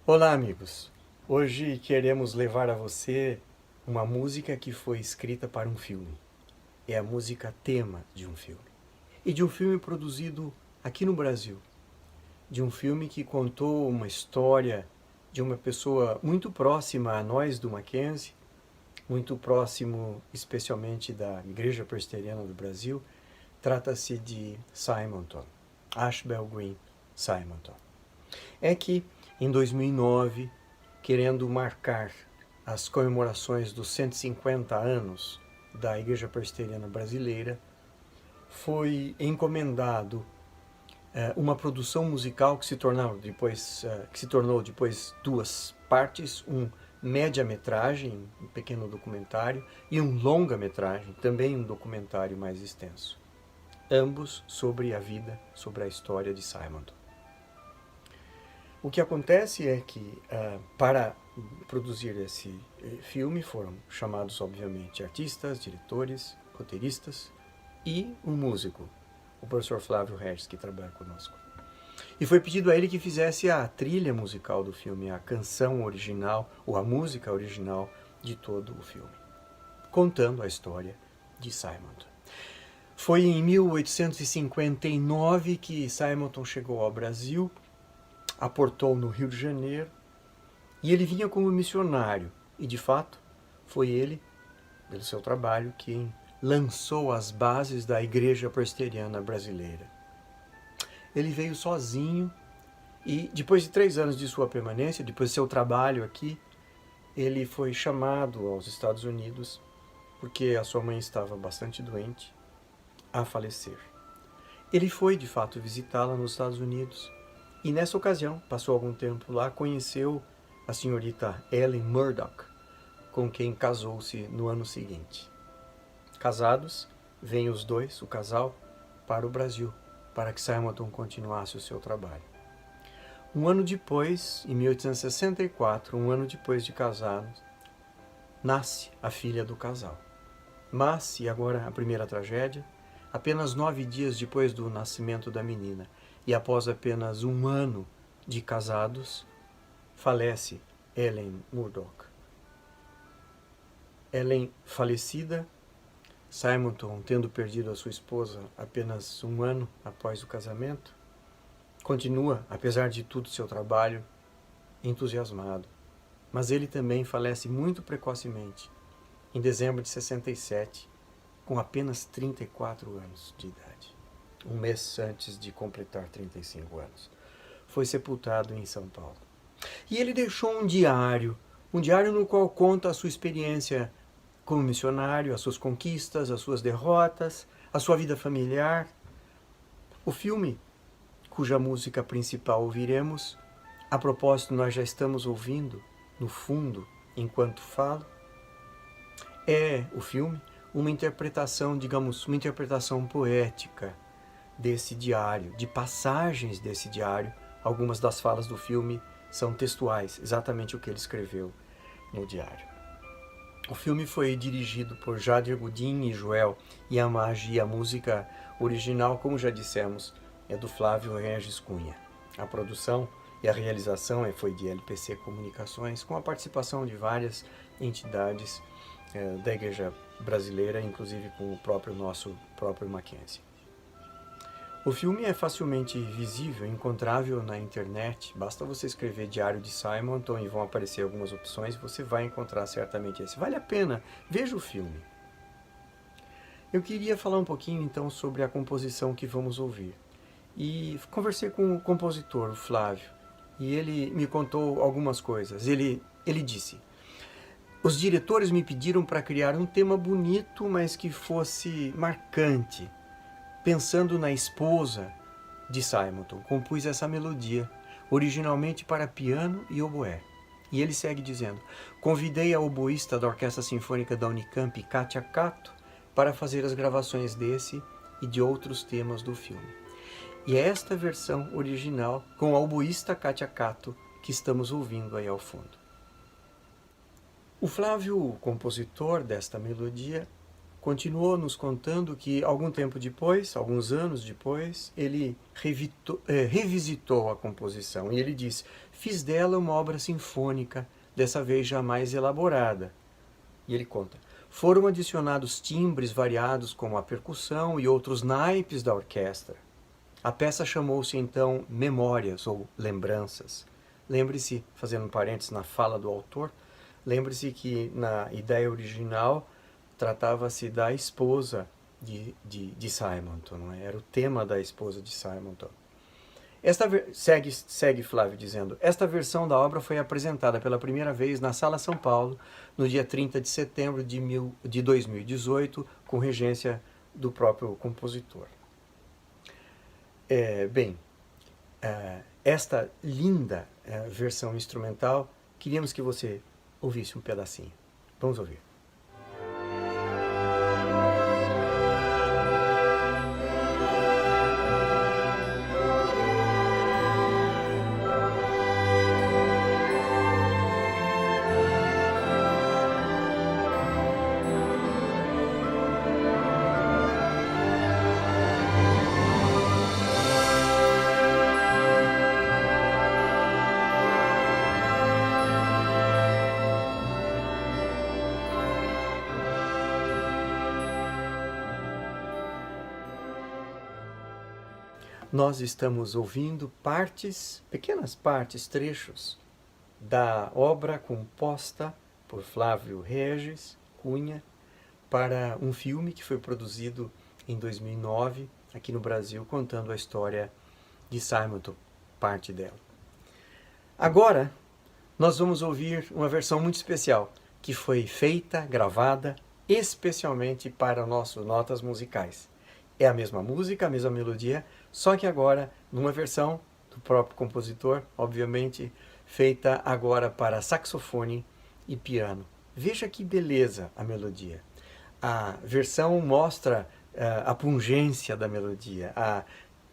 Olá, amigos! Hoje queremos levar a você uma música que foi escrita para um filme. É a música tema de um filme. E de um filme produzido aqui no Brasil. De um filme que contou uma história de uma pessoa muito próxima a nós do Mackenzie, muito próximo especialmente da Igreja Presbiteriana do Brasil. Trata-se de Simonton, Ashbel Green Simonton. É que em 2009, querendo marcar as comemorações dos 150 anos da Igreja Presbiteriana Brasileira, foi encomendado uma produção musical que se tornou depois duas partes, um média-metragem, um pequeno documentário, e um longa-metragem, também um documentário mais extenso. Ambos sobre a vida, sobre a história de Simonton. O que acontece é que, para produzir esse filme, foram chamados, obviamente, artistas, diretores, roteiristas e um músico, o professor Flávio Regis, que trabalha conosco. E foi pedido a ele que fizesse a trilha musical do filme, a canção original, ou a música original de todo o filme, contando a história de Simonton. Foi em 1859 que Simonton chegou ao Brasil, aportou no Rio de Janeiro, e ele vinha como missionário. E, de fato, foi ele, pelo seu trabalho, quem lançou as bases da Igreja Presbiteriana Brasileira. Ele veio sozinho e, depois de 3 anos de sua permanência, depois de seu trabalho aqui, ele foi chamado aos Estados Unidos, porque a sua mãe estava bastante doente, a falecer. Ele foi, de fato, visitá-la nos Estados Unidos. E nessa ocasião, passou algum tempo lá, conheceu a senhorita Ellen Murdoch, com quem casou-se no ano seguinte. Casados, vêm os dois, o casal, para o Brasil, para que Simonton continuasse o seu trabalho. Um ano depois, em 1864, um ano depois de casados, nasce a filha do casal. Mas, e agora a primeira tragédia, apenas 9 dias depois do nascimento da menina, e após apenas um ano de casados, falece Ellen Murdoch. Ellen falecida, Simonton, tendo perdido a sua esposa apenas um ano após o casamento, continua, apesar de tudo seu trabalho, entusiasmado. Mas ele também falece muito precocemente, em dezembro de 67, com apenas 34 anos de idade. Um mês antes de completar 35 anos. Foi sepultado em São Paulo. E ele deixou um diário no qual conta a sua experiência como missionário, as suas conquistas, as suas derrotas, a sua vida familiar. O filme, cuja música principal ouviremos, a propósito nós já estamos ouvindo, no fundo, enquanto falo, é o filme uma interpretação, digamos, uma interpretação poética desse diário, de passagens desse diário. Algumas das falas do filme são textuais, exatamente o que ele escreveu no diário. O filme foi dirigido por Jader Godin e Joel Yamagi, e a música original, como já dissemos, é do Flávio Regis Cunha. A produção e a realização foi de LPC Comunicações, com a participação de várias entidades da Igreja Brasileira, inclusive com o nosso próprio Mackenzie. O filme é facilmente visível, encontrável na internet. Basta você escrever Diário de Simonton e vão aparecer algumas opções. Você vai encontrar certamente esse. Vale a pena, veja o filme. Eu queria falar um pouquinho então sobre a composição que vamos ouvir. E conversei com o compositor, o Flávio, e ele me contou algumas coisas. Ele disse: os diretores me pediram para criar um tema bonito, mas que fosse marcante. Pensando na esposa de Simonton, compus essa melodia, originalmente para piano e oboé. E ele segue dizendo: convidei a oboísta da Orquestra Sinfônica da Unicamp, Kátia Cato, para fazer as gravações desse e de outros temas do filme. E é esta versão original, com a oboísta Kátia Cato, que estamos ouvindo aí ao fundo. O Flávio, o compositor desta melodia, continuou nos contando que algum tempo depois, alguns anos depois, ele revisitou a composição e ele diz: fiz dela uma obra sinfônica, dessa vez jamais elaborada. E ele conta: foram adicionados timbres variados como a percussão e outros naipes da orquestra. A peça chamou-se então Memórias ou Lembranças. Lembre-se, fazendo um parênteses na fala do autor, lembre-se que na ideia original tratava-se da esposa de Simonton, não é? Era o tema da esposa de Simonton. Segue Flávio dizendo: esta versão da obra foi apresentada pela primeira vez na Sala São Paulo no dia 30 de setembro de 2018, com regência do próprio compositor. Esta linda versão instrumental, queríamos que você ouvisse um pedacinho. Vamos ouvir. Nós estamos ouvindo pequenas partes, trechos da obra composta por Flávio Regis Cunha para um filme que foi produzido em 2009 aqui no Brasil, contando a história de Simonton, parte dela. Agora, nós vamos ouvir uma versão muito especial, que foi feita, gravada, especialmente para nossos Notas Musicais. É a mesma música, a mesma melodia, só que agora numa versão do próprio compositor, obviamente, feita agora para saxofone e piano. Veja que beleza a melodia. A versão mostra a pungência da melodia, a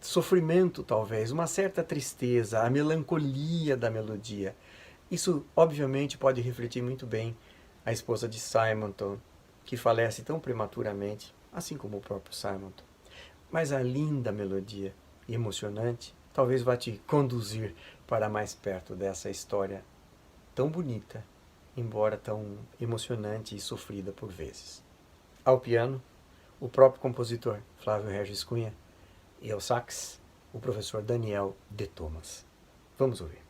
sofrimento talvez, uma certa tristeza, a melancolia da melodia. Isso obviamente pode refletir muito bem a esposa de Simonton, que falece tão prematuramente, assim como o próprio Simonton. Mas a linda melodia e emocionante talvez vá te conduzir para mais perto dessa história tão bonita, embora tão emocionante e sofrida por vezes. Ao piano, o próprio compositor Flávio Regis Cunha e ao sax, o professor Daniel de Thomas. Vamos ouvir.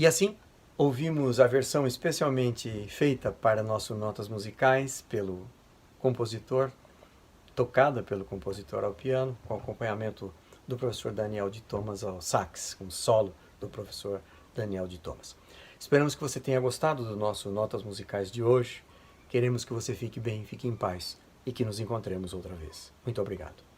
E assim, ouvimos a versão especialmente feita para nosso Notas Musicais pelo compositor, tocada pelo compositor ao piano, com acompanhamento do professor Daniel de Thomas ao sax, com solo do professor Daniel de Thomas. Esperamos que você tenha gostado do nosso Notas Musicais de hoje. Queremos que você fique bem, fique em paz e que nos encontremos outra vez. Muito obrigado.